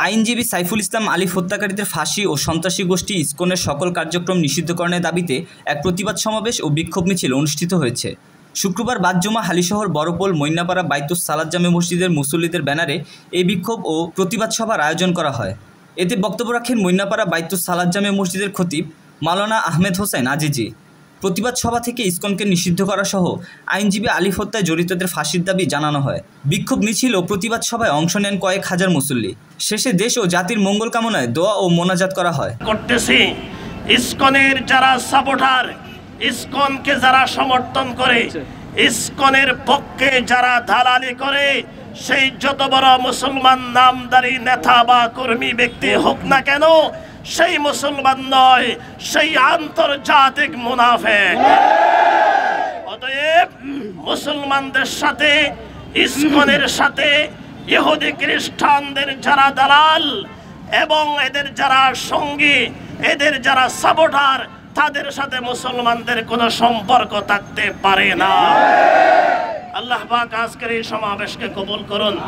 আইনজীবী সাইফুল ইসলাম আলিফ হত্যাকারীদের ফাঁসি ও সন্ত্রাসী গোষ্ঠী ইসকনের সকল কার্যক্রম নিষিদ্ধকরণের দাবিতে এক প্রতিবাদ সমাবেশ ও বিক্ষোভ মিছিল অনুষ্ঠিত হয়েছে। শুক্রবার বাদ-জুমা হালিশহর বড়পোল মৈনাপাড়া বাইতুস সালাত জামে মসজিদের মুসল্লিদের ব্যানারে এই বিক্ষোভ ও প্রতিবাদ সভার আয়োজন করা হয়। এতে বক্তব্য রাখেন মৈনাপাড়া বাইতুস সালাত জামে মসজিদের খতিব মাওলানা আহমেদ হোসেন আজিজি। প্রতিবাদ সভা থেকে ইসকনকে নিষিদ্ধ করা সহ আইনজীবী আলিফ হত্যায় জড়িতদের ফাঁসির দাবি জানানো হয়। বিক্ষোভ মিছিল ও প্রতিবাদ সভায় অংশ নেন কয়েক হাজার মুসল্লি। শেষে দেশ ও জাতির মঙ্গল কামনায় দোয়া ও মোনাজাত করা হয়। ইসকনের যারা সাপোর্টার, ইসকনকে যারা সমর্থন করে, ইসকনের পক্ষে যারা দালালি করে, সেই যত বড় মুসলমান নামদারি নেতা বা কর্মী ব্যক্তি হোক না কেন, সেই মুসলমান নয়, সেই আন্তর্জাতিক মুনাফিক। অতএব মুসলমানদের সাথে, ইসকনের সাথে ইহুদি খ্রিস্টানদের যারা দালাল এবং এদের যারা সঙ্গী, এদের যারা সাপোর্টার, তাদের সাথে মুসলমানদের কোনো সম্পর্ক থাকতে পারে না। আল্লাহ পাক আজকের এই সমাবেশকে কবুল করুন।